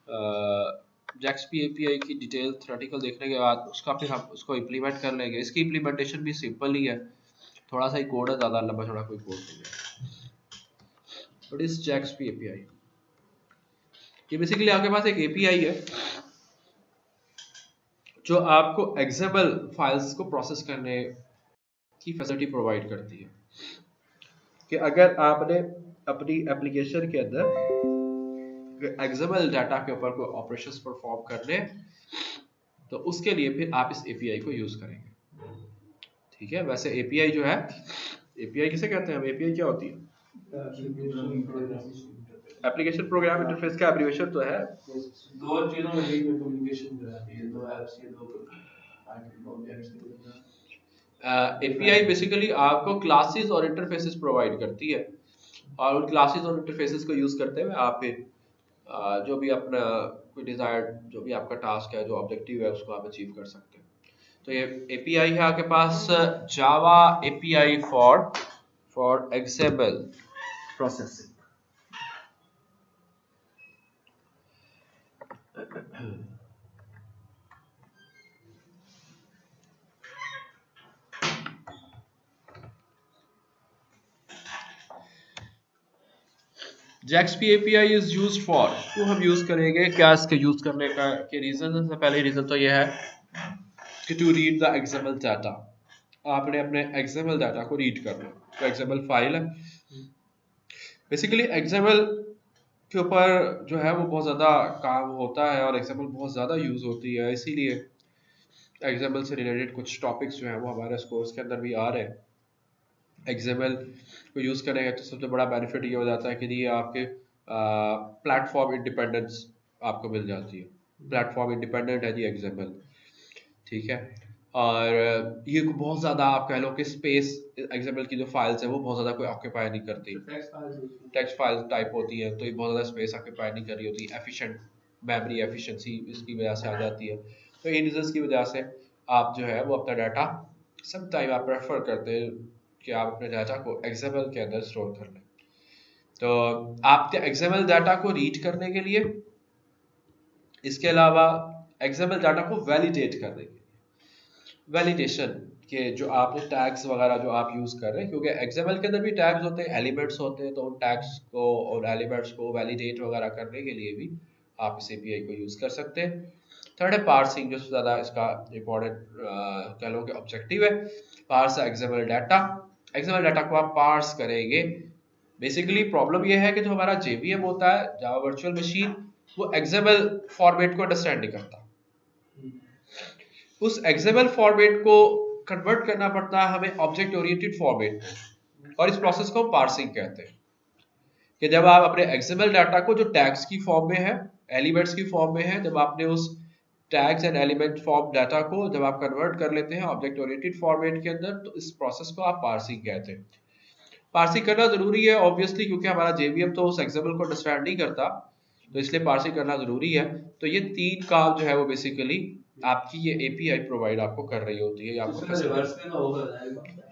JAXP API की detail theoretical देखने के बाद उसका फिर हम उसको इम्प्लीमेंट कर लेंगे। इसकी इम्प्लीमेंटेशन भी सिंपल ही है, थोड़ा सा ही कोड है, ज़्यादा लंबा चौड़ा कोई कोड नहीं है। What is JAXP API? ये बेसिकली आपके पास एक API है जो आपको XML फाइल्स को प्रोसेस करने की फैसिलिटी प्रोवाइड करती है कि अगर आपने अपनी एप्लीकेशन के अंदर XML डाटा के ऊपर कोई ऑपरेशंस परफॉर्म करने, तो उसके लिए फिर आप इस API को यूज करेंगे। ठीक है, वैसे API जो है, API किसे कहते हैं हम, API क्या होती है? एप्लीकेशन प्रोग्राम इंटरफेस का एब्रिविएशन तो है। दो चीजों के बीच में कम्युनिकेशन जो है, ये दो ऐप्स, ये दो API बेसिकली आपको क्लासेस और इंटरफेसेस प्रोवाइड करती है, और उन क्लासेस और इंटरफेसेस को यूज करते हुए आप फिर जो भी अपना कोई डिजायर्ड जो भी आपका टास्क है, जो ऑब्जेक्टिव है, उसको आप अचीव कर सकते हैं। तो ये API है आपके पास जावा API for XML processing. JAXP API is used for, तो हम यूज करेंगे क्या, इसके यूज करने का के रीजन है। पहले रीजन तो यह है कि to read the XML data, आपने अपने XML डाटा को रीड करना। तो XML फाइल है बेसिकली, XML के ऊपर जो है वो बहुत ज़्यादा काम होता है और XML बहुत ज़्यादा यूज़ होती है, इसीलिए XML से रिलेटेड कुछ टॉपिक्स जो हैं वो हमारे कोर्स के अंदर भी आ रहे हैं। XML को यूज़ करेंगे तो सबसे बड़ा बेनिफिट ये हो जाता है कि ये आपके प्लेटफॉर्म इंडिपेंडेंस आपको मिल जाती है। प्लेटफॉर्म इंडिपेंडेंट है जी XML, ठीक है। और ये बहुत ज़्यादा आप कह लो कि स्पेस XML की जो फाइल्स है वो बहुत ज़्यादा कोई ऑक्यूपाई नहीं करती, टेक्स्ट फाइल टाइप होती है, तो ये बहुत ज़्यादा स्पेस ऑक्यूपाई नहीं कर रही होती, एफिशिएंट मेमोरी एफिशिएंसी इसकी वजह से आ जाती है। तो इन रीजंस की वजह से आप जो है वो अपना डाटा सम टाइम आप प्रेफर करते हैं कि आप अपने डाटा को XML के अंदर स्टोर कर लें। तो आपके XML डाटा को रीड करने के लिए, इसके अलावा XML डाटा को वैलिडेट करने के लिए, वैलिडेशन के जो आपने टैग्स वगैरह जो आप यूज कर रहे हैं, क्योंकि XML के अंदर भी टैग्स होते हैं, एलिमेंट्स होते हैं, तो उन टैग्स को और एलिमेंट्स को वैलिडेट वगैरह करने के लिए भी आप इस API को यूज कर सकते हैं। थर्ड है पार्सिंग, जो ज़्यादा इसका इंपॉर्टेंट कह लो कि ऑब्जेक्टिव है। Parse XML data, XML data को आप पार्स करेंगे। बेसिकली प्रॉब्लम यह है कि जो हमारा JVM होता है, जावा वर्चुअल मशीन, वो XML फॉर्मेट को अंडरस्टैंड नहीं करता। उस XML फॉर्मेट को कन्वर्ट करना पड़ता है हमें ऑब्जेक्ट ओरिएंटेड फॉर्मेट में, और इस प्रोसेस को हम पार्सिंग कहते हैं। कि जब आप अपने XML डाटा को जो टैग्स की फॉर्म में है, एलिमेंट्स की फॉर्म में है, जब आपने उस tags and element form data को जब आप कन्वर्ट कर लेते हैं ऑब्जेक्ट ओरिएंटेड फॉर्मेट के अंदर, तो इस प्रोसेस को आप पार्सिंग कहते हैं। पार्सिंग करना जरूरी है ऑब्वियसली, क्योंकि हमारा JVM तो उस XML को अंडरस्टैंड नहीं करता, तो इसलिए पार्सिंग करना जरूरी है। तो ये तीन काम जो है वो बेसिकली आपकी ये API प्रोवाइड आपको कर रही होती है आपको।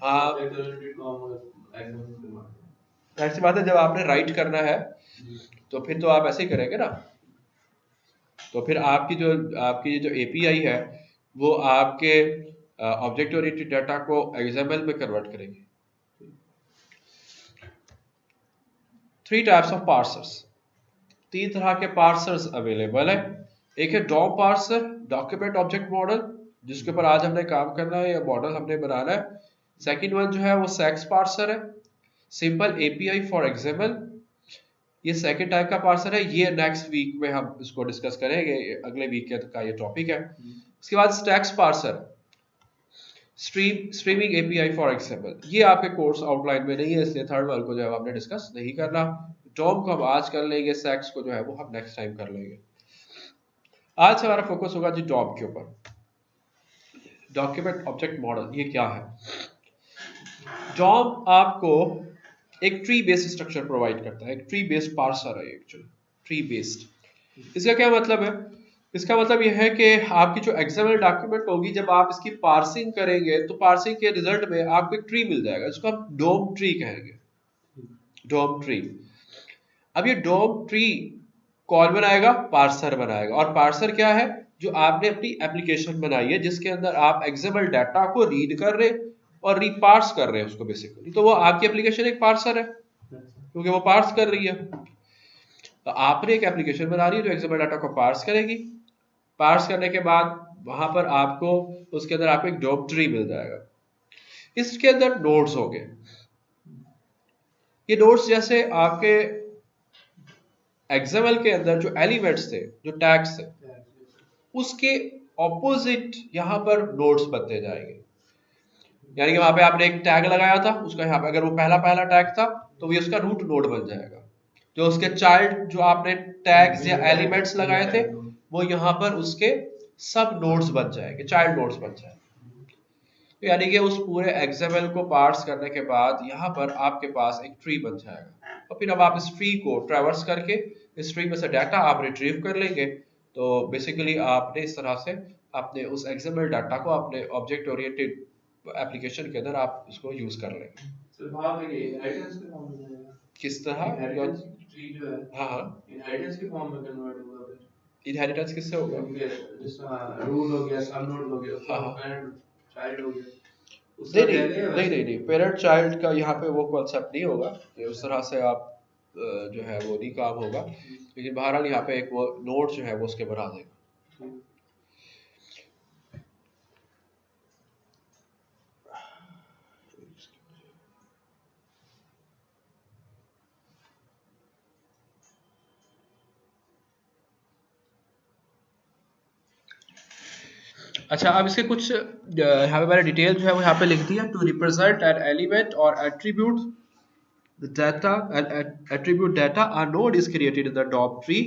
हाँ, ऐसी बात है, जब आपने राइट करना है तो फिर तो आप ऐसे ही करेंगे ना। तो फिर आपकी जो API है वो आपके ऑब्जेक्ट ओरिएंटेड डाटा को XML में कन्वर्ट करेगी। 3 टाइप्स ऑफ पार्सर्स, 3 तरह के पार्सर्स अवेलेबल है। एक है DOM parser, document object model, जिसके ऊपर आज हमने काम करना है या मॉडल हमने बनाना है। सेकंड वन जो है वो SAX पार्सर है, सिंपल API फॉर XML, ये सेकंड टाइप का पार्सर है। ये नेक्स्ट वीक में हम इसको डिस्कस करेंगे, अगले वीक का ये टॉपिक है। उसके बाद stacks parser, streaming API for XML, ये आपके कोर्स आउटलाइन में नहीं है, इसलिए थर्ड वाले को जो है हमने डिस्कस नहीं करना। DOM को हम आज कर लेंगे, SAX को जो है वो हम नेक्स्ट टाइम कर लेंगे। आज हमारा फोकस होगा जी DOM के ऊपर। डॉक्यूमेंट ऑब्जेक्ट मॉडल ये क्या है? DOM आपको एक ट्री बेस्ड स्ट्रक्चर प्रोवाइड करता है, एक ट्री बेस्ड पार्सर है एक्चुअली, ट्री बेस्ड। इसका क्या मतलब है? इसका मतलब यह है कि आपकी जो XML डॉक्यूमेंट होगी, जब आप इसकी पार्सिंग करेंगे तो पार्सिंग के रिजल्ट में आपको एक ट्री मिल जाएगा, जिसको हम DOM ट्री कहेंगे, DOM ट्री। अब ये DOM ट्री कौन बनाएगा? पार्सर बनाएगा। और पार्सर क्या है? जो आपने अपनी एप्लीकेशन बनाई है जिसके अंदर आप एक्सएमएल डाटा को रीड कर रहे और रीपार्स कर रहे हैं उसको बेसिकली, तो वो आपकी एप्लीकेशन एक पार्सर है क्योंकि वो पार्स कर रही है। तो आपने एक एप्लीकेशन बना रही है जो एक्सएमएल डाटा को पार्स करेगी। पार्स करने के बाद वहां पर आपको उसके अंदर आपको एक जॉब ट्री मिल जाएगा। इसके अंदर नोड्स होंगे। ये नोड्स जैसे आपके एक्सएमएल के अंदर जो एलिमेंट्स थे, जो टैग्स थे, उसके ऑपोजिट यहाँ पर नोड्स बनते जाएंगे। यानी कि वहां पे आपने एक टैग लगाया था, उसका यहाँ पे अगर वो पहला टैग था तो ये उसका रूट नोड बन जाएगा। जो उसके चाइल्ड जो आपने टैग्स या एलिमेंट्स लगाए थे वो यहाँ पर उसके सब नोड्स बन जाएंगे, चाइल्ड नोड्स बन जाएंगे। तो यानी कि उस पूरे एक्सएमएल को पार्स करने के बाद यहाँ पर आपके पास एक ट्री बन जाएगा और फिर अब आप इस ट्री को ट्रैवर्स करके इस ट्री में से डाटा आप रिट्रीव कर लेंगे। तो बेसिकली आपने इस तरह से अपने उस एक्सएमएल डाटा को अपने ऑब्जेक्ट ओरिएंटेड एप्लीकेशन के अंदर आप इसको यूज कर लेंगे। सर वहाँ पे इनहेरिटेंस के फॉर्म में जाएगा। किस तरह? इनहेरिटेंस ट्री जो है, हाँ इनहेरिटेंस के फॉर्म में कन्वर्ट होगा फिर। इनहेरिटेंस किससे होगा? जिसका रूट हो गया, सब नोड हो गया, हाँ, हाँ। पैरेंट चाइल्ड हो गया। नहीं, पेरेंट चाइल्ड का यहाँ पे वो कॉन्सेप्ट नहीं होगा कि उस तरह से आप जो है वो नहीं काम होगा, लेकिन बहरहाल यहाँ पे एक वो नोड जो है वो उसके बना देगा। अच्छा, अब इसके कुछ यहाँ पे मैंने डिटेल जो है वो यहाँ पे लिख दी है। टू रिप्रेजेंट एन एलिमेंट और attribute the data attribute data a node is created in the DOM tree.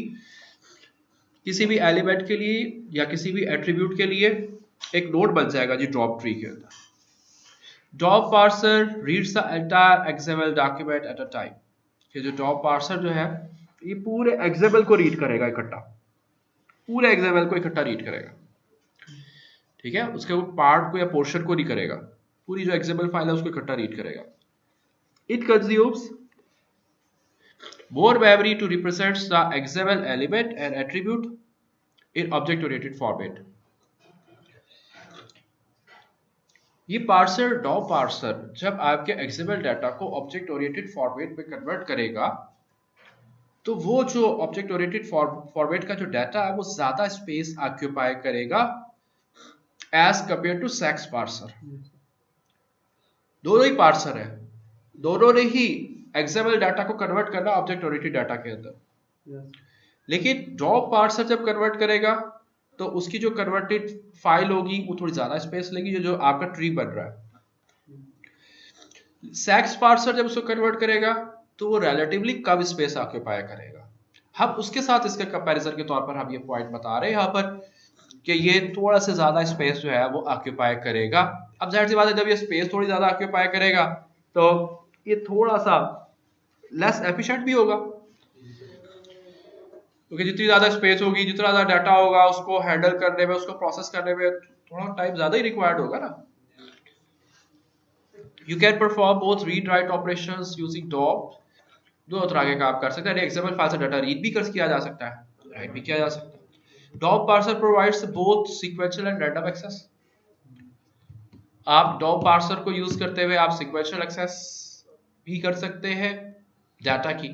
किसी भी एलिमेंट के लिए या किसी भी एट्रीब्यूट के लिए एक नोड बन जाएगा जी ड्रॉप ट्री के अंदर। DOM parser reads the entire XML document at a time. ये जो डॉप पार्सर जो है ये पूरे एक्सएमएल को रीड करेगा इकट्ठा, पूरे एक्सएमएल को इकट्ठा रीड करेगा, ठीक है। उसके वो पार्ट को या पोर्शन को नहीं करेगा, पूरी जो एक्सएमएल फाइल है उसको इकट्ठा रीड करेगा। It consumes more memory to represent the XML element and attribute in object-oriented format. ये पार्सर डॉप पार्सर जब आपके XML डाटा को ऑब्जेक्ट ओरिएंटेड फॉर्मेट में कन्वर्ट करेगा तो वो जो ऑब्जेक्ट ओरिएंटेड फॉर्मेट का जो डाटा है वो ज्यादा स्पेस ऑक्यूपाई करेगा as compare to SAX parser. दोनों ही पार्सर है, दोनों ने ही XML डाटा को कन्वर्ट करना ऑब्जेक्ट ओरिएंटेड डाटा के अंदर। लेकिन डॉप पार्सर जब कन्वर्ट करेगा तो उसकी जो कन्वर्टेड फाइल होगी वो थोड़ी ज्यादा स्पेस लेगी, जो आपका ट्री बन रहा है। सेक्स पार्सर जब उसको कन्वर्ट करेगा तो वो रिलेटिवली कम स्पेस ऑक्यूपाई करेगा। हम उसके साथ इसके कंपैरिजन के तौर पर हम ये पॉइंट बता रहे हैं यहाँ पर कि ये थोड़ा सा ज्यादा स्पेस जो है वो ऑक्यूपाई करेगा। अब जाहिर सी बात है जब ये स्पेस थोड़ी ज्यादा ऑक्यूपाई करेगा तो ये थोड़ा सा लेस एफिशिएंट भी होगा, क्योंकि जितनी ज्यादा स्पेस होगी, जितना ज्यादा डाटा होगा, उसको हैंडल करने में, उसको प्रोसेस करने में थोड़ा टाइम ज्यादा ही रिक्वायर्ड होगा ना। You can perform both read write operations using DOM. दो तरह के काम कर सकते हैं। एक्सएमएल फाइल से डाटा रीड भी किया जा सकता है, राइट भी किया जा सकता है। DOM parser provides both sequential and random access. आप डॉप पार्सर को यूज करते हुए आप सीक्वेंशियल एक्सेस भी कर सकते हैं डाटा की,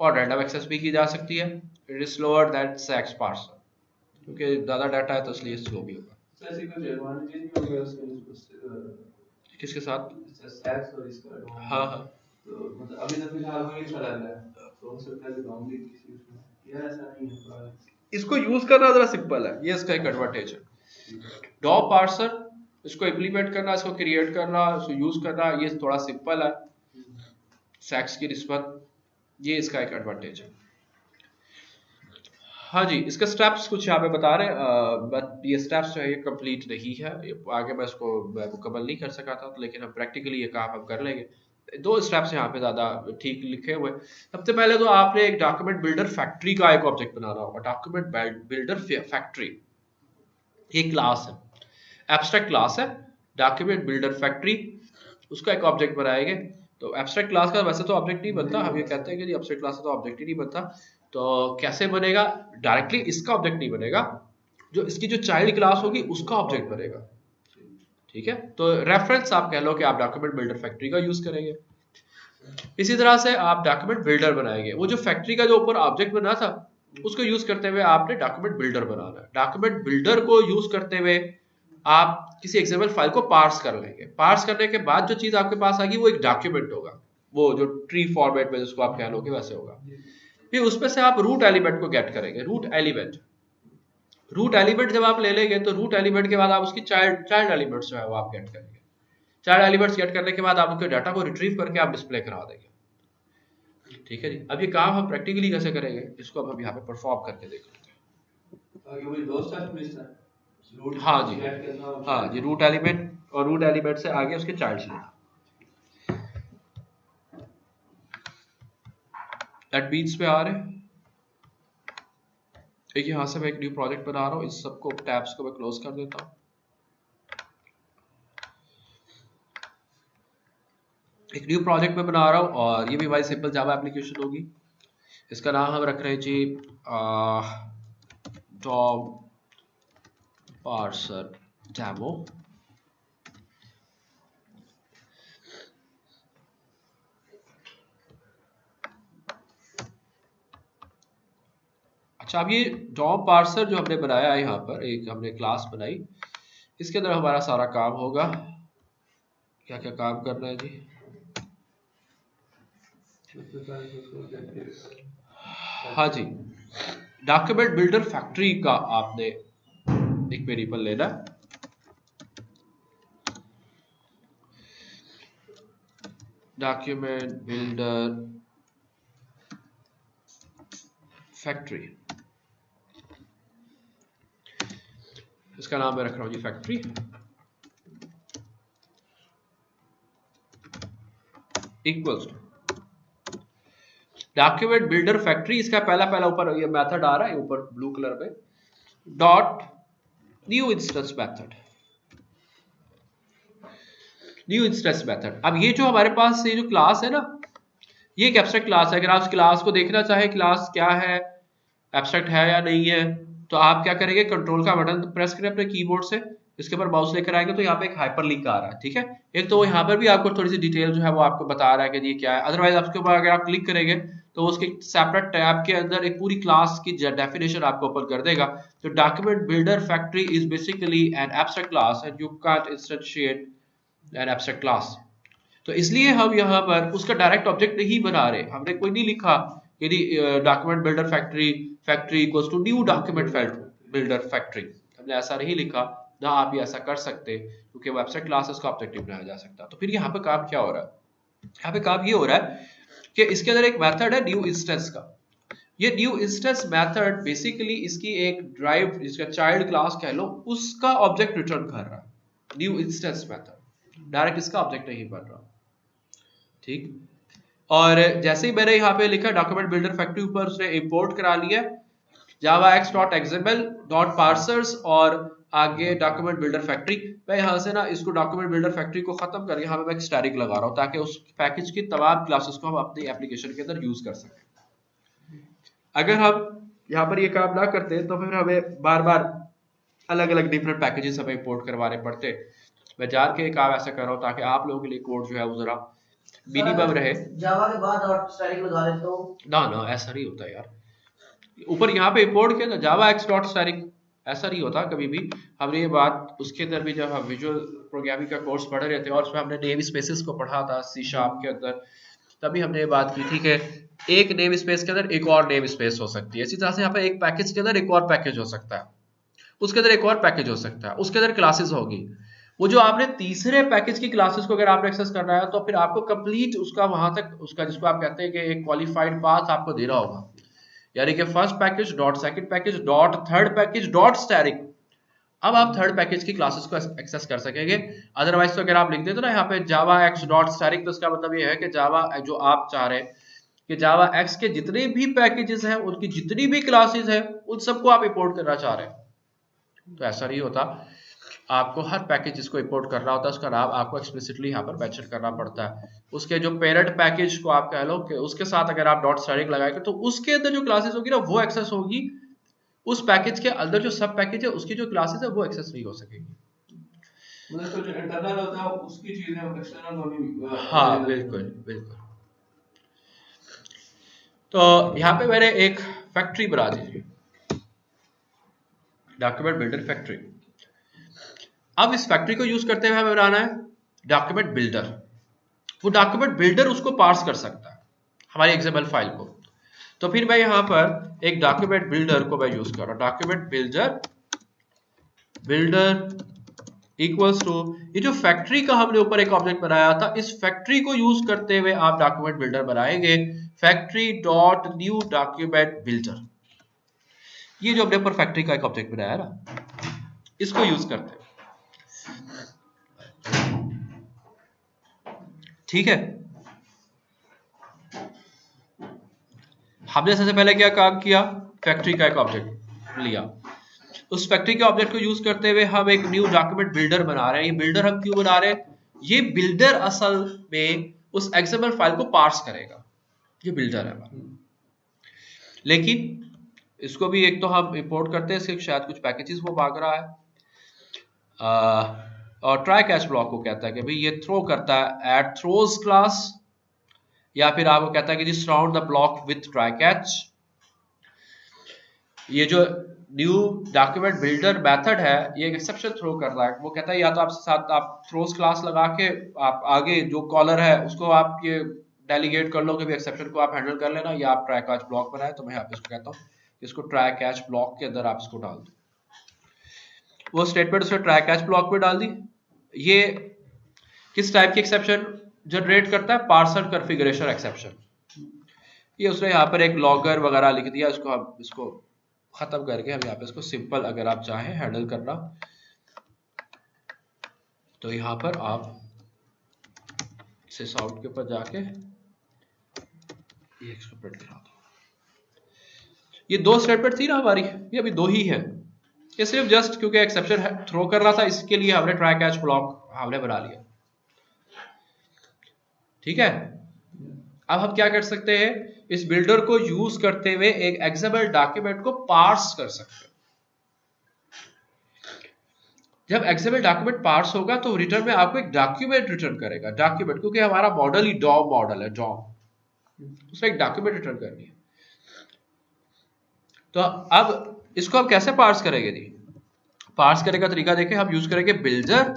और रैंडम एक्सेस भी की जा सकती है। It is slower then sex parser, क्योंकि ज्यादा डाटा है तो इसलिए स्लो भी होगा। ऐसे कुछ एडवांटेज भी होंगे उसके किसके साथ? सेक्स और इसका। हाँ हाँ, तो मतलब अभी तो फिलहाल वही चला रहा है, तो हो सकता है कि लॉन्ग किसी उसमें यार ऐसा नहीं है। इसको यूज करना जरा सिंपल है, ये इसका एक एडवांटेज है। डॉप पार्सर इसको इम्प्लीमेंट करना, इसको क्रिएट करना, इसको यूज करना, ये थोड़ा सिंपल है सेक्स की निस्बत, ये इसका एक एडवांटेज है। हाँ जी, इसके स्टेप्स कुछ यहाँ पे बता रहे हैं, बट ये स्टेप्स जो है ये कंप्लीट नहीं है, आगे मैं इसको मुकम्मल नहीं कर सका था, लेकिन हम प्रैक्टिकली ये काम हम कर लेंगे। दो स्टेप्स यहाँ पे ज्यादा ठीक लिखे हुए। सबसे पहले तो आपने एक डॉक्यूमेंट बिल्डर फैक्ट्री का एक ऑब्जेक्ट बनाना होगा। डॉक्यूमेंट बिल्डर फैक्ट्री ये क्लास है, एब्स्ट्रैक्ट क्लास है डॉक्यूमेंट बिल्डर फैक्ट्री, उसका एक ऑब्जेक्ट बनाएंगे। तो एब्स्ट्रैक्ट क्लास का वैसे तो ऑब्जेक्ट नहीं बनता, हम ये कहते हैं कि एब्स्ट्रैक्ट क्लास का तो ऑब्जेक्ट ही नहीं बनता, तो कैसे बनेगा, डायरेक्टली इसका ऑब्जेक्ट नहीं बनेगा, जो इसकी जो चाइल्ड क्लास होगी उसका ऑब्जेक्ट बनेगा। ठीक है, तो रेफरेंस आप कह लो कि आप डॉक्यूमेंट बिल्डर फैक्ट्री का यूज करेंगे। इसी तरह से आप डॉक्यूमेंट बिल्डर बनाएंगे, वो जो फैक्ट्री का जो ऊपर ऑब्जेक्ट बना था उसको यूज करते हुए आपने डॉक्यूमेंट बिल्डर बनाना है। डॉक्यूमेंट बिल्डर को यूज करते हुए आप किसी एक्सएमएल फाइल को पार्स कर लेंगे। पार्स करने के बाद जो चीज आपके पास आएगी वो एक डॉक्यूमेंट होगा, वो जो ट्री फॉर्मेट में जिसको आप कह लोगे वैसे होगा। फिर उसमें से आप रूट एलिमेंट को गेट करेंगे। रूट एलिमेंट जब आप ले लेंगे तो रूट एलिमेंट के बाद आप उसकी चाइल्ड एलिमेंट्स जो है वो आप गेट करेंगे। चाइल्ड एलिमेंट्स गेट करने के बाद आप उसके डाटा को रिट्रीव करके आप डिस्प्ले करा देंगे। ठीक है जी, अब ये काम हम प्रैक्टिकली कैसे करेंगे इसको अब हम यहाँ पे परफॉर्म करके देख लेते हैं। हाँ जी, हाँ जी, रूट एलिमेंट और रूट एलिमेंट से आगे उसके चाइल्ड लेना। एडमिन्स पे आ रहे हैं, एक यहाँ से मैं एक न्यू प्रोजेक्ट बना रहा हूँ, इस सबको टैब्स को मैं क्लोज कर देता हूँ। एक न्यू प्रोजेक्ट में बना रहा हूँ और ये भी हमारी सिंपल जावा एप्लीकेशन होगी। इसका नाम हम रख रहे हैं जी डॉम पार्सर डेमो। अच्छा, अब ये डॉम पार्सर जो हमने बनाया है, यहाँ पर एक हमने क्लास बनाई, इसके अंदर हमारा सारा काम होगा। क्या क्या काम करना है जी? हाँ जी, डॉक्यूमेंट बिल्डर फैक्ट्री का आपने एक वेरिएबल लेना, डॉक्यूमेंट बिल्डर फैक्ट्री, इसका नाम मैं रख रहा हूँ जी factory. Equals document builder factory, इसका पहला ऊपर ये मेथड आ रहा है ऊपर ब्लू कलर में, dot new instance method, new instance method. अब ये जो हमारे पास ये जो क्लास है ना, ये एक एब्स्ट्रैक्ट क्लास है। अगर आप इस क्लास को देखना चाहे क्लास क्या है, एब्स्ट्रैक्ट है या नहीं है, तो आप क्या करेंगे, कंट्रोल का बटन प्रेस करें अपने कीबोर्ड से, इसके ऊपर माउस लेकर आएंगे तो यहाँ पे एक हाइपर लिंक आ रहा है। ठीक है, एक तो यहाँ पर भी आपको थोड़ी सी डिटेल जो है वो आपको बता रहा है कि ये क्या है। अदरवाइज आपके ऊपर अगर आप क्लिक करेंगे तो उसके सेपरेट टैब के अंदर एक पूरी क्लास की डेफिनेशन आपको ओपन कर देगा। तो document builder factory is basically an abstract class and you can't instantiate an abstract class. तो इसलिए हम यहाँ पर उसका डायरेक्ट ऑब्जेक्ट नहीं बना रहे, हमने कोई नहीं लिखा यदि document builder factory equals to new document builder factory, हमने ऐसा नहीं लिखा ना। आप ये ऐसा कर सकते क्योंकि वेबसाइट क्लासेस का ऑब्जेक्ट नहीं बनाया जा सकता। तो फिर यहाँ पे काम क्या हो रहा है, यहाँ पे काम ये हो रहा है कि इसके अंदर एक मेथड है न्यू इंस्टेंस का। ये न्यू इंस्टेंस मेथड बेसिकली इसकी एक ड्राइव, इसका चाइल्ड क्लास कह लो, उसका ऑब्जेक्ट रिटर्न कर रहा है। न्यू इंस्टेंस मेथड डायरेक्ट इसका ऑब्जेक्ट नहीं बन रहा। ठीक, और जैसे ही मैंने यहाँ पे लिखा डॉक्यूमेंट बिल्डर फैक्ट्री, ऊपर उसने इंपोर्ट करा लिया javax.xml.parsers और आगे डॉक्यूमेंट बिल्डर फैक्ट्री। मैं यहाँ से ना इसको डॉक्यूमेंट बिल्डर फैक्ट्री को खत्म करके यहाँ पे मैं एक स्टैटिक लगा रहा हूँ ताकि उस पैकेज की तमाम क्लासेस को हम अपनी एप्लीकेशन के अंदर यूज कर सकें। अगर हम यहाँ पर ये काम ना करते तो फिर हमें बार बार अलग अलग डिफरेंट पैकेजेस हमें इंपोर्ट करवाने पड़ते। मैं जान के काम ऐसा कर रहा हूँ ताकि आप लोगों के लिए कोड जो है वो जरा मिनिमम रहे। जावा के बाद डॉट स्टैटिक लगा देते हो ना, ऐसा नहीं होता यार। ऊपर यहाँ पे इंपोर्ट किया था javax.static, ऐसा नहीं होता कभी भी। हमने ये बात उसके अंदर भी जब हम विजुअल प्रोग्रामिंग का कोर्स पढ़ रहे थे और उसमें हमने नेम स्पेसेस को पढ़ा था C# के अंदर, तभी हमने ये बात की थी कि एक नेम स्पेस के अंदर एक और नेम स्पेस हो सकती है। इसी तरह से यहाँ पे एक पैकेज के अंदर एक और पैकेज हो सकता है, उसके अंदर एक और पैकेज हो सकता है, उसके अंदर क्लासेस होगी। वो जो आपने तीसरे पैकेज की क्लासेस को अगर आपने एक्सेस करना है तो फिर आपको कंप्लीट उसका वहां तक उसका जिसको आप कहते हैं कि एक क्वालिफाइड पाथ आपको देना होगा, यानी कि first package dot second package dot third package dot static. अब आप थर्ड पैकेज की क्लासेस को एक्सेस कर सकेंगे। अदरवाइज तो अगर आप लिख देते ना यहाँ पे javax.static, तो इसका मतलब ये है कि जावा जो आप चाह रहे हैं कि जावा एक्स के जितने भी पैकेजेस हैं उनकी जितनी भी क्लासेस हैं उन सबको आप इंपोर्ट करना चाह रहे हैं, तो ऐसा नहीं होता। आपको हर पैकेज जिसको इंपोर्ट करना होता है उसका नाम आपको एक्सप्लिसिटली यहाँ पर मेंशन करना पड़ता है। उसके जो पेरेंट पैकेज को आप कह लो कि उसके साथ अगर आप डॉट स्टारिंग लगाएंगे तो उसके अंदर जो क्लासेस होगी ना वो एक्सेस होगी, उस पैकेज के अंदर जो सब पैकेज है उसकी जो क्लासेस है वो एक्सेस नहीं हो सकेगी। मतलब तो जो इंटरनल होता है उसकी चीजें एक्सटर्नल होनी हाँ बिल्कुल बिल्कुल। तो यहाँ पे मैंने एक फैक्ट्री बना दीजिए, डॉक्यूमेंट बिल्डर फैक्ट्री। अब इस फैक्ट्री को यूज करते हुए हमें बनाना है डॉक्यूमेंट बिल्डर। वो डॉक्यूमेंट बिल्डर उसको पार्स कर सकता है हमारी एक्सएमएल फाइल को। तो फिर मैं यहाँ पर एक डॉक्यूमेंट बिल्डर को मैं यूज कर रहा हूँ, डॉक्यूमेंट बिल्डर इक्वल्स टू ये जो फैक्ट्री का हमने ऊपर एक ऑब्जेक्ट बनाया था, इस फैक्ट्री को यूज करते हुए आप डॉक्यूमेंट बिल्डर बनाएंगे, factory dot new document builder. ये जो हमने ऊपर फैक्ट्री का एक ऑब्जेक्ट बनाया ना, इसको यूज करते हैं। ठीक है, हमने सबसे पहले क्या काम किया, फैक्ट्री का एक ऑब्जेक्ट लिया, उस फैक्ट्री के ऑब्जेक्ट को यूज करते हुए हम एक न्यू डॉक्यूमेंट बिल्डर बना रहे हैं। ये बिल्डर हम क्यों बना रहे हैं, ये बिल्डर असल में उस एक्सएमएल फाइल को पार्स करेगा, ये बिल्डर है। लेकिन इसको भी एक तो हम इंपोर्ट करते हैं, इसके शायद कुछ पैकेजेस वो मांग रहा है, और ट्राई कैच ब्लॉक को कहता है कि भाई ये थ्रो करता है एट थ्रोज क्लास, या फिर आपको कहता है कि जी surround the block with try catch. ये जो न्यू डॉक्यूमेंट बिल्डर मेथड है ये एक एक्सेप्शन थ्रो कर रहा है। वो कहता है या तो आपसे साथ आप थ्रोज क्लास लगा के आप आगे जो कॉलर है उसको आप ये डेलीगेट कर लो कि एक्सेप्शन को आप हैंडल कर लेना, या आप ट्राई कैच ब्लॉक बनाए। तो मैं यहाँ पे इसको कहता हूँ इसको ट्राई कैच ब्लॉक के अंदर आप इसको डाल दो। वो स्टेटमेंट उसने ट्राई कैच ब्लॉक में डाल दी। ये किस टाइप की एक्सेप्शन जनरेट करता है, पार्सल कॉन्फ़िगरेशन एक्सेप्शन। ये उसने यहाँ पर एक लॉगर वगैरह लिख दिया, इसको हम इसको खत्म करके हम यहाँ पे इसको सिंपल अगर आप चाहें हैंडल करना तो यहाँ पर आप सिस आउट के ऊपर जाके ये इसको प्रिंट करा दो। ये दो स्टेटमेंट थी ना हमारी, ये अभी दो ही है। ये सिर्फ जस्ट क्योंकि एक्सेप्शन थ्रो कर रहा था इसके लिए हमने ट्राई कैच ब्लॉक हमने बना लिया। ठीक है, अब हम क्या कर सकते हैं, इस बिल्डर को यूज करते हुए एक एक्सएमएल डॉक्यूमेंट को पार्स कर सकते हैं। जब एक्सएमएल डॉक्यूमेंट पार्स होगा तो रिटर्न में आपको एक डॉक्यूमेंट रिटर्न करेगा। डॉक्यूमेंट क्योंकि हमारा मॉडल ही डॉम मॉडल है, डॉम, उसमें एक डॉक्यूमेंट रिटर्न करनी है। तो अब इसको हम कैसे पार्स करेंगे जी, पार्स करने का तरीका देखें, हम यूज करेंगे बिल्डर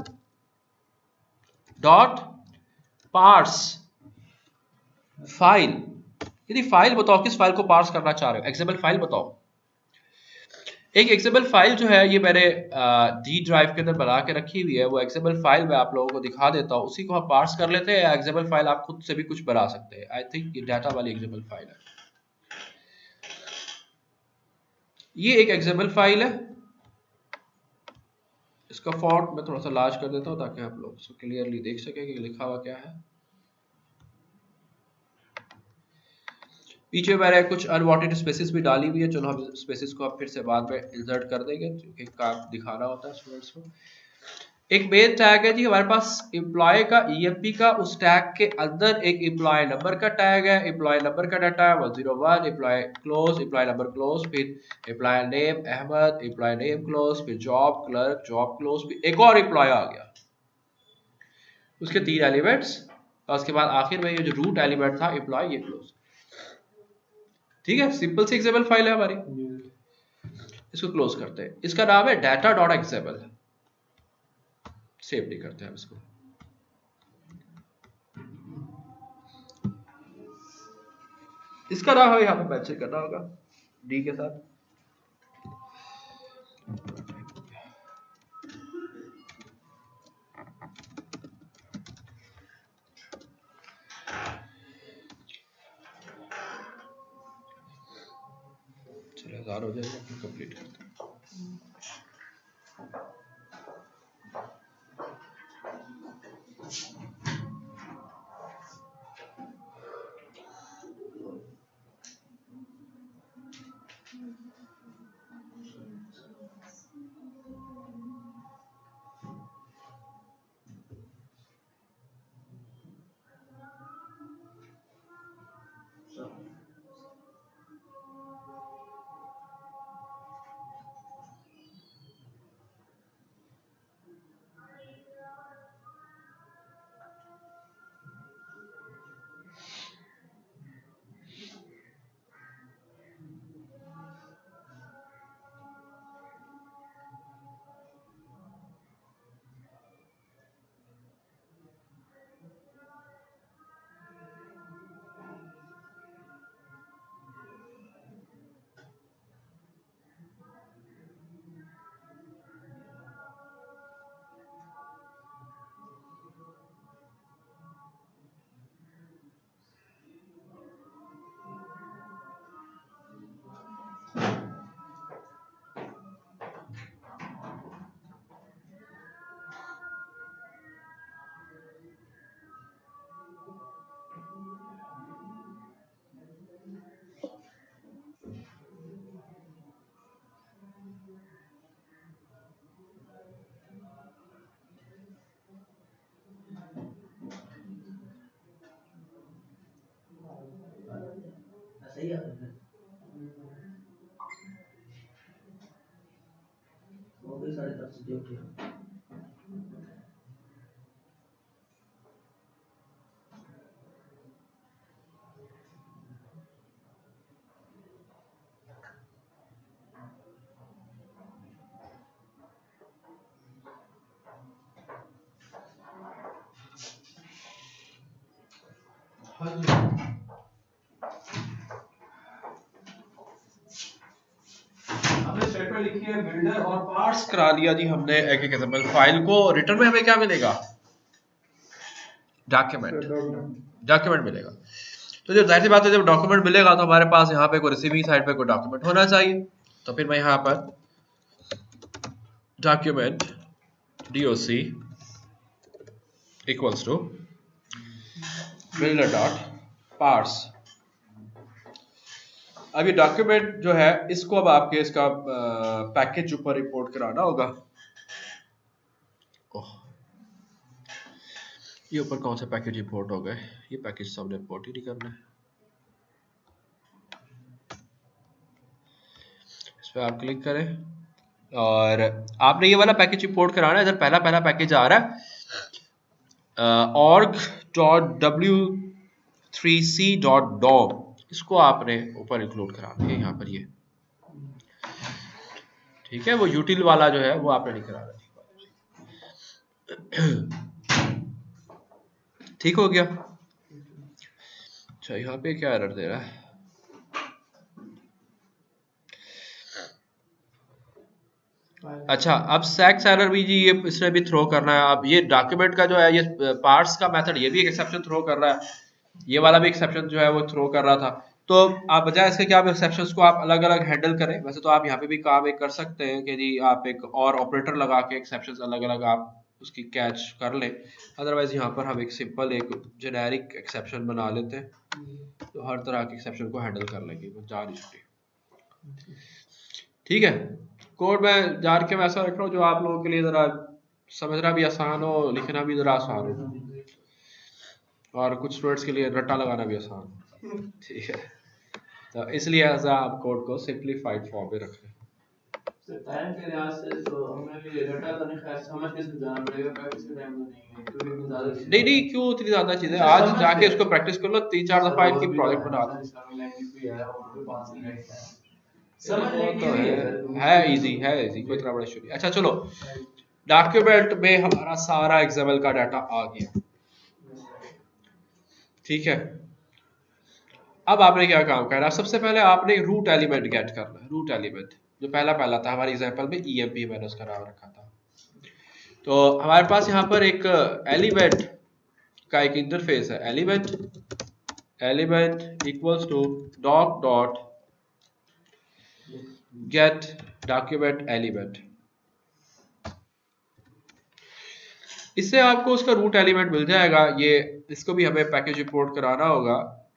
डॉट पार्स फाइल। यदि फाइल बताओ किस फाइल को पार्स करना चाह रहे हो, एक्सएमएल फाइल बताओ। एक एक्सएमएल फाइल जो है ये मैंने डी ड्राइव के अंदर बना के रखी हुई है, वो एक्सएमएल फाइल मैं आप लोगों को दिखा देता हूँ, उसी को हम पार्स कर लेते हैं। या एक्सएमएल फाइल आप खुद से भी कुछ बना सकते हैं, आई थिंक ये डाटा वाली एक्सएमएल फाइल है। ये एक एक्सएमएल फाइल है, इसका फॉन्ट मैं थोड़ा सा लार्ज कर देता हूँ ताकि आप लोग इसको क्लियरली देख सकें कि लिखा हुआ क्या है। पीछे मैंने कुछ अनवांटेड स्पेसेस भी डाली हुई है, चलो हम स्पेसेस को अब फिर से बाद में इंसर्ट कर देंगे क्योंकि काम दिखाना होता है स्टूडेंट्स को। एक मेन टैग है जी हमारे पास एम्प्लॉय का, ईएमपी का, उस टैग के अंदर एक एम्प्लॉय नंबर का टैग है। एम्प्लॉय नंबर का डाटा है 101, employee close, employee number close, फिर employee name Ahmed, employee name close, फिर जॉब क्लर्क, जॉब क्लोज, फिर एक और एम्प्लॉय आ गया, उसके 3 एलिमेंट्स, और उसके बाद आखिर में ये जो रूट एलिमेंट था एम्प्लॉय, ये क्लोज। ठीक है, सिंपल सी एक्सएमएल फाइल है हमारी। इसको क्लोज करते हैं, इसका नाम है डाटा डॉट एक्सएमएल। सेव नहीं करते हम इसको। इसका नाम हमें यहाँ पे मेंशन करना होगा डी के साथ। चलो 1000 हो जाएगा, फिर कंप्लीट करते हैं। हमने स्टेटमेंट लिखी है बिल्डर और पार्ट्स करा लिया जी हमने एक एक्सएमएल फाइल को। रिटर्न में हमें क्या मिलेगा? डॉक्यूमेंट मिलेगा। तो जब जाहिर सी बात है जब डॉक्यूमेंट मिलेगा तो हमारे पास यहाँ पे कोई रिसीविंग साइड पे कोई डॉक्यूमेंट होना चाहिए। तो फिर मैं यहाँ पर document doc equals to builder dot parse. अब ये डॉक्यूमेंट जो है इसको अब आपके इसका पैकेज ऊपर रिपोर्ट कराना होगा। ये ऊपर कौन सा पैकेज रिपोर्ट हो गए? ये पैकेज सबने रिपोर्ट ही नहीं करना है। इस पर आप क्लिक करें और आपने ये वाला पैकेज रिपोर्ट कराना है। इधर पहला पैकेज आ रहा है org.w3c.dom, इसको आपने ऊपर इंक्लूड कराना है यहाँ पर। ये ठीक है, वो यूटिल वाला जो है वो आपने नहीं कराना। ठीक हो गया। अच्छा यहाँ पे क्या एरर दे रहा है? अच्छा अब सेक्स एरर भी जी ये इसने भी थ्रो करना है। अब ये डॉक्यूमेंट का जो है ये पार्ट्स का मेथड ये भी एक एक्सेप्शन थ्रो कर रहा है। ये वाला भी एक्सेप्शन जो है वो थ्रो कर रहा था। तो आप बजाय इसके कि आप एक्सेप्शंस को आप अलग अलग हैंडल करें, वैसे तो आप यहाँ पे भी काम एक कर सकते हैं कि जी आप एक और ऑपरेटर लगा के एक्सेप्शंस अलग अलग आप उसकी कैच कर लें। अदरवाइज यहाँ पर हम एक सिंपल एक जेनेरिक एक्सेप्शन बना लेते हैं तो हर तरह के एक्सेप्शन को हैंडल कर लेंगे। जा नहीं छुट्टी। ठीक है, कोड में जार के वैसा रख रहा हूँ जो आप लोगों के लिए जरा समझना भी आसान हो, लिखना भी जरा आसान हो, और कुछ स्टूडेंट्स के लिए रट्टा लगाना भी आसान हो। ठीक है, तो इसलिए ऐसा आप कोड को सिंप्लीफाइड फॉर्म में रखें। टाइम के लिहाज से तो हमें भी रट्टा तो नहीं खास समझ के समझाना पड़ेगा, प्रैक्टिस के टाइम तो नहीं है क्योंकि इतनी ज्यादा नहीं क्यों इतनी ज्यादा चीजें, आज जाके इसको प्रैक्टिस कर लो, 3-4 दफा इनकी प्रोजेक्ट बना लो। है इजी कोई इतना बड़ा इशू नहीं। अच्छा चलो, डॉक्यूमेंट में हमारा सारा एक्सएमएल का डाटा आ गया। ठीक है, अब आपने क्या काम करना है? सबसे पहले आपने रूट एलिमेंट गेट करना है। रूट एलिमेंट जो पहला था हमारे एग्जांपल में EMP मैंने उसका नाम रखा था। तो हमारे पास यहाँ पर एक एलिमेंट का एक इंटरफेस है। Element equals to doc dot get document element. इससे आपको उसका रूट एलिमेंट मिल जाएगा। ये इसको भी हमें पैकेज रिपोर्ट कराना होगा।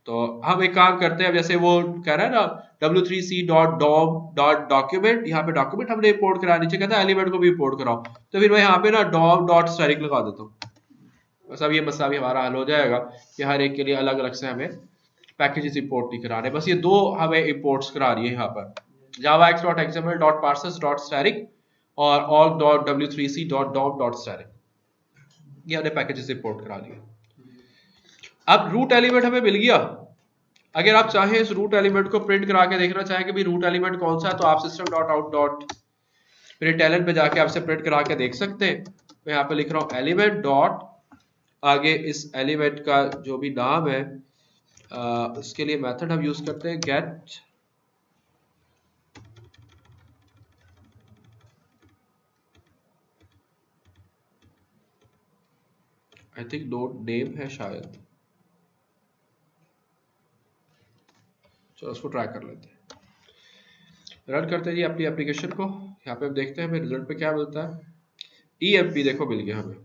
तो हम एक काम करते हैं, जैसे वो कह रहा है ना w3c.dom.document, यहाँ पे डॉक्यूमेंट हमने रिपोर्ट करा, नीचे कहता है एलिमेंट को भी रिपोर्ट कराओ। तो फिर मैं यहाँ पे ना dom.static लगा देता हूँ। बस अब ये मसला भी हमारा हल हो जाएगा कि हर एक के लिए अलग अलग से हमें पैकेजेस रिपोर्ट नहीं कराने। बस ये दो हमें रिपोर्ट्स करा रही है यहाँ पर, javax.xml.parsers.static और org.w3c.dom.static। ये हमने पैकेजेस रिपोर्ट करा लिया। अब रूट एलिमेंट हमें मिल गया। अगर आप चाहें इस रूट एलिमेंट को प्रिंट करा के देखना चाहें कि भी रूट एलिमेंट कौन सा है, तो आप system.out.println पे जाके आपसे प्रिंट करा के देख सकते हैं। मैं यहाँ पे लिख रहा हूँ एलिमेंट डॉट, आगे इस एलिमेंट का जो भी नाम है उसके लिए मेथड हम यूज करते हैं get I think node name है शायद। चलो उसको ट्राई कर लेते हैं, रन करते हैं जी अपनी एप्लीकेशन को। यहाँ पे हम देखते हैं हमें रिजल्ट पे क्या मिलता है। EMP देखो मिल गया हमें,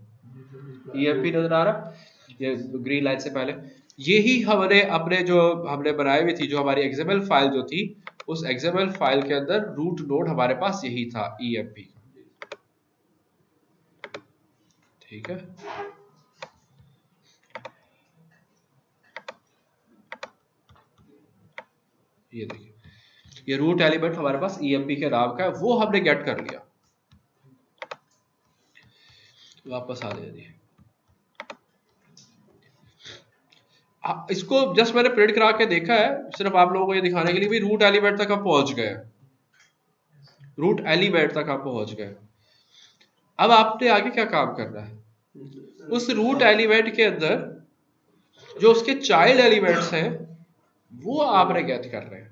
EMP नजर आ रहा ये ग्रीन लाइन से पहले। यही हमने अपने जो हमने बनाई हुई थी, जो हमारी XML फाइल जो थी, उस XML फाइल के अंदर रूट नोड हमारे पास यही था EMP का। ठीक है, ये देखिए ये रूट एलिमेंट हमारे पास EMP के नाम का है, वो हमने गेट कर लिया। वापस आ जाए। इसको जस्ट मैंने प्रिंट करा के देखा है सिर्फ आप लोगों को ये दिखाने के लिए भी रूट एलिमेंट तक हम पहुंच गए, रूट एलिमेंट तक हम पहुंच गए। अब आपने आगे क्या काम करना है, उस रूट एलिमेंट के अंदर जो उसके चाइल्ड एलिमेंट्स हैं वो आपने गेट कर रहे हैं।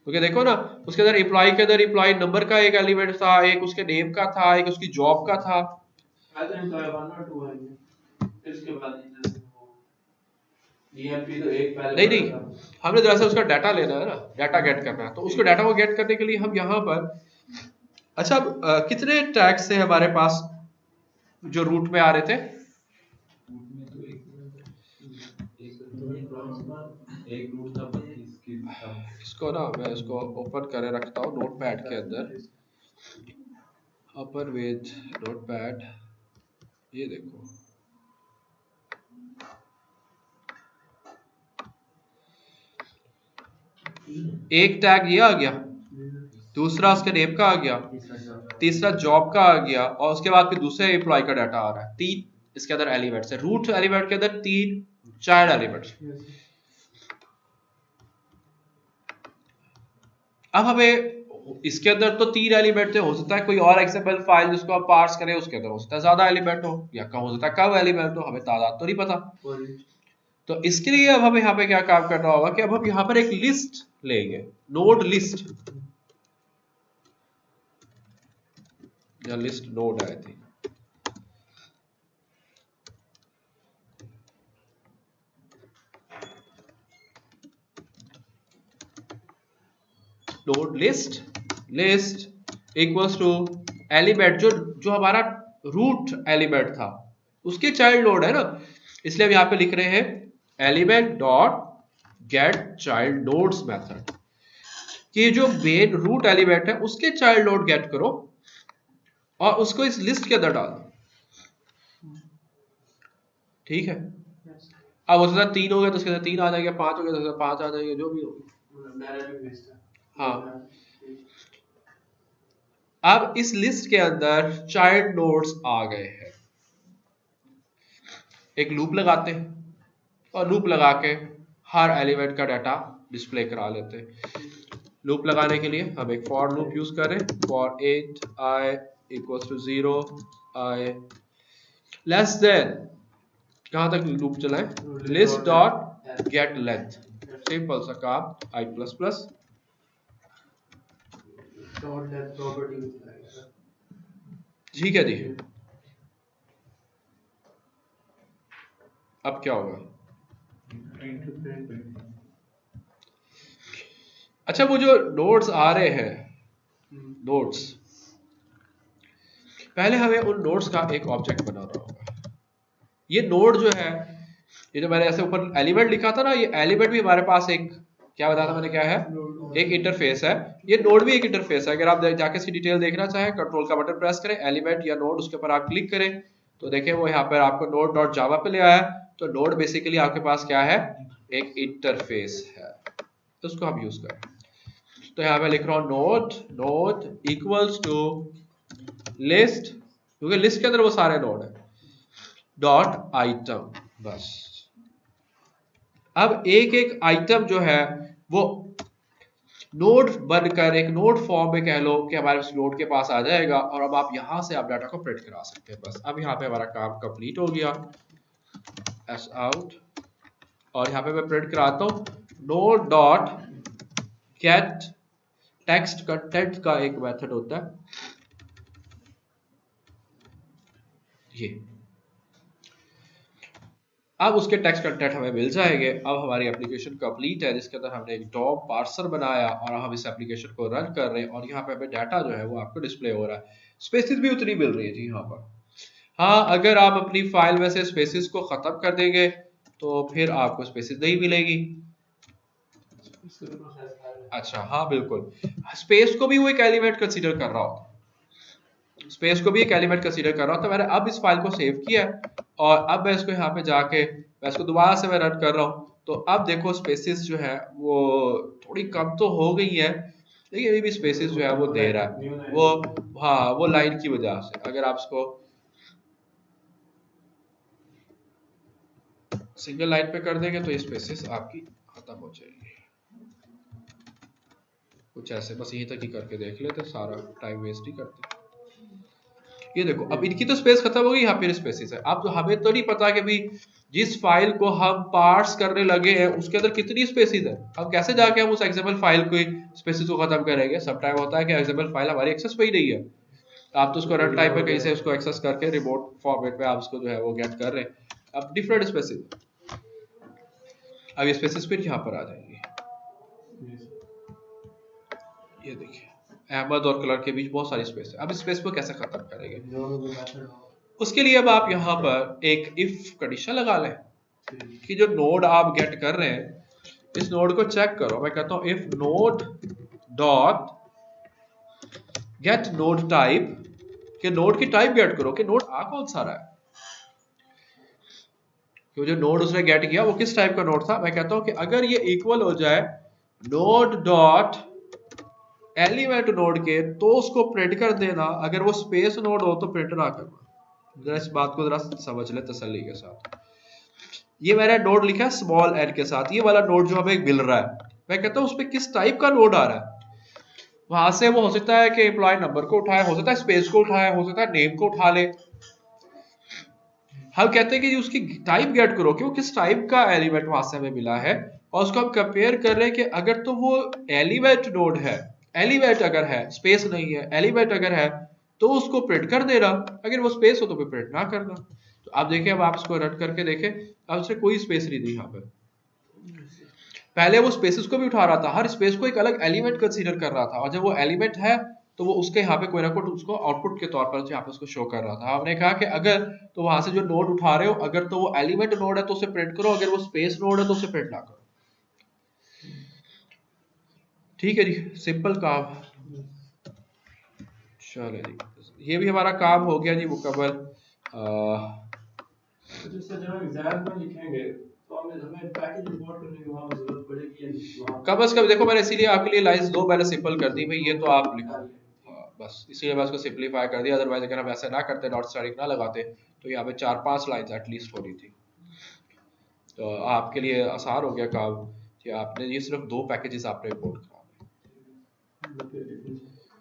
क्योंकि देखो ना उसके अंदर एम्प्लॉय के अंदर एम्प्लॉय नंबर का एक एलिमेंट था, एक उसके नेम का था, एक उसकी जॉब का था। नहीं, हमने दरअसल उसका डाटा लेना है ना, डाटा गेट करना है। तो उसको डाटा को गेट करने के लिए हम यहाँ पर अच्छा कितने टैग्स थे हमारे पास जो रूट में आ रहे थे? इसको ना मैं इसको ओपन करे रखता हूँ नोटपैड के अंदर, ओपन विद नोटपैड। ये देखो एक टैग ये आ गया, दूसरा उसके नेम का आ गया, तीसरा जॉब का आ गया, और उसके बाद फिर दूसरे एम्प्लॉय का डाटा आ रहा है। 3 इसके अंदर एलिमेंट्स है, रूट एलिमेंट के अंदर 3 चाइल्ड एलिमेंट्स। अब हमें इसके अंदर तो 3 एलिमेंट थे, हो सकता है कोई और एक्सएमएल फाइल जिसको आप पार्स करें उसके अंदर हो सकता है ज्यादा एलिमेंट हो या कम हो सकता है कम एलिमेंट हो, हमें तादाद तो नहीं पता। तो इसके लिए अब हमें यहाँ पे क्या काम करना होगा कि अब हम यहाँ पर एक लिस्ट लेंगे, नोड लिस्ट या list node I think. Node list equals to element जो हमारा रूट एलिमेंट था उसके चाइल्ड नोड है ना, इसलिए हम यहाँ पे लिख रहे हैं element dot gate child nodes method कि जो मेन रूट एलिमेंट है उसके चाइल्ड नोड गेट करो और उसको इस लिस्ट के अंदर डाल दो। ठीक है, अब हो सकता है 3 हो गए तो उसके अंदर 3 आ जाएगा, 5 हो गए तो 5 आ जाएगा, जो भी होगा। हाँ, अब इस लिस्ट के अंदर चाइल्ड नोड्स आ गए हैं, एक लूप लगाते हैं और लूप लगा के हर एलिमेंट का डाटा डिस्प्ले करा लेते हैं। लूप लगाने के लिए हम एक फॉर लूप यूज करें, for int I equals to 0 I less than, कहां तक लूप चलाएं, list dot gate length, simple सा काम I प्लस प्लस ठीक है जी। अब क्या होगा, अच्छा वो जो नोड्स आ रहे हैं, नोड्स पहले हमें उन नोड्स का एक ऑब्जेक्ट बनाना होगा। ये नोड जो है, ये जो मैंने ऐसे ऊपर एलिमेंट लिखा था ना, ये एलिमेंट भी हमारे पास एक क्या बताया था मैंने, क्या है, एक इंटरफेस है। ये नोड भी एक इंटरफेस है। अगर आप जाके इसकी डिटेल देखना चाहें, कंट्रोल का बटन प्रेस करें, एलिमेंट या नोड, उसके ऊपर आप क्लिक करें तो देखें वो यहाँ पर आपको नोड डॉट जावा पे ले आया। तो नोड बेसिकली आपके पास क्या है, एक इंटरफेस है, तो उसको हम यूज करें। तो यहाँ पे लिख रहा हूँ नोड इक्वल्स टू लिस्ट, क्योंकि लिस्ट के अंदर वो सारे नोड है, डॉट आइटम, बस। अब एक एक आइटम जो है वो नोड बनकर एक नोड फॉर्म में कह लो कि हमारे उस नोड के पास आ जाएगा, और अब आप यहां से आप डाटा को प्रिंट करा सकते हैं। बस अब यहाँ पे हमारा काम कंप्लीट हो गया, एस आउट, और यहाँ पे मैं प्रिंट कराता हूँ node dot gate text content का एक मेथड होता है ये। अब उसके टेक्स्ट कंटेंट हमें मिल जाएंगे। अब हमारी एप्लीकेशन कंप्लीट है, जिसके अंदर हमने एक डॉम पार्सर बनाया और हम इस एप्लीकेशन को रन कर रहे हैं, और यहाँ पे हमें डाटा जो है वो आपको डिस्प्ले हो रहा है। स्पेसिस भी उतनी मिल रही है जी यहाँ पर। हाँ, अगर आप अपनी फाइल में से स्पेसिस को खत्म कर देंगे तो फिर आपको स्पेसिस नहीं मिलेगी। अच्छा हाँ बिल्कुल, स्पेस को भी वो एक एलिमेंट कंसीडर कर रहा होता, स्पेस को भी एक एलिमेंट कंसीडर कर रहा हूं। तो मैंने अब इस फाइल को सेव किया है और अब मैं इसको यहाँ पे जाके मैं इसको दोबारा से मैं रन कर रहा हूँ। तो अब देखो स्पेसिस जो है वो थोड़ी कम तो हो गई है, लेकिन अभी भी स्पेसिस जो है वो दे रहा है, वो हाँ वो लाइन की वजह से। अगर आप इसको सिंगल लाइन पे कर देंगे तो ये स्पेसेस आपकी खत्म हो जाएगी। कुछ ऐसे बस यहीं तक ही करके देख लेते, सारा टाइम वेस्ट ही करते। ये देखो अब इनकी तो स्पेस खत्म हो गई, यहाँ पे स्पेसेस है। अब तो हमें तो नहीं पता कि भी जिस फाइल को हम पार्स करने लगे हैं उसके अंदर कितनी स्पेसेस है। अब कैसे जाके हम उस एक्सएमएल फाइल को स्पेसेस को खत्म करेंगे। सब टाइम होता है कि एक्सएमएल फाइल हमारी एक्सेस पे ही नहीं है, आप तो उसको रन टाइम पे कहीं से उसको एक्सेस करके रिमोट फॉर्मेट में आप उसको जो है वो गेट कर रहे हैं। अब डिफरेंट स्पेसेस, अब ये स्पेसेस फिर यहाँ पर आ जाएंगे। ये देखिए अहमद और क्लर्क के बीच बहुत सारी स्पेस है। अब इस स्पेस को कैसे खत्म करेंगे, उसके लिए अब आप यहाँ पर एक इफ कंडीशन लगा लें कि जो नोड आप गेट कर रहे हैं इस नोड को चेक करो। मैं कहता हूं if node dot gate node type, कि नोड की टाइप गेट करो कि नोड आ कौन सा रहा है, कि जो नोड उसने गेट किया वो किस टाइप का नोड था। मैं कहता हूं कि अगर ये इक्वल हो जाए नोड डॉट एलिमेंट नोड के तो उसको प्रिंट कर देना, अगर वो स्पेस नोड हो तो प्रिंट ना करना। जरा इस बात को जरा समझ ले तसल्ली के साथ। ये मैंने नोड लिखा है स्मॉल एन के साथ, ये वाला नोड जो हमें मिल रहा है मैं कहता हूं उस पर किस टाइप का नोड आ रहा है। वहां से वो हो सकता है कि एम्प्लॉय नंबर को उठाए, हो सकता है स्पेस को उठाए, हो सकता है नेम को उठा ले। हम कहते हैं कि उसकी टाइप गेट करो कि वो किस टाइप का एलिमेंट वहां से हमें मिला है, और उसको हम कंपेयर कर रहे हैं कि अगर तो वो एलिमेंट नोड है, एलिमेंट अगर है, स्पेस नहीं है, एलिमेंट अगर है तो उसको प्रिंट कर देना, अगर वो स्पेस हो तो फिर प्रिंट ना करना। तो आप देखें, अब आप इसको रन करके देखें, अब उसने कोई स्पेस नहीं दी यहाँ पे। पहले वो स्पेसेस को भी उठा रहा था, हर स्पेस को एक अलग एलिमेंट कंसीडर कर रहा था, और जब वो एलिमेंट है तो वो उसके यहाँ पे कोई ना कोई उसको आउटपुट के तौर पर यहाँ पे उसको शो कर रहा था। हमने कहा कि अगर तो वहां से जो नोड उठा रहे हो अगर तो वो एलिमेंट नोड है तो उसे प्रिंट करो, अगर वो स्पेस नोड है तो उसे प्रिंट ना करो। ठीक है जी, सिंपल काम। चलो जी, ये भी हमारा काम हो गया जी मुकम्मल। कम से कम देखो मैंने इसीलिए आपके लिए लाइंस दो पहले सिंपल कर दी भाई, ये तो आप लिखो। बस इसीलिए मैं उसको सिंपलीफाई कर दिया, अदरवाइज अगर हम ऐसा ना करते, नॉट स्टार्टिंग ना लगाते तो यहाँ पे 4-5 लाइंस एटलीस्ट हो रही थी। तो आपके लिए आसान हो गया काम कि आपने ये सिर्फ 2 पैकेजेस आपने इंपोर्ट करा।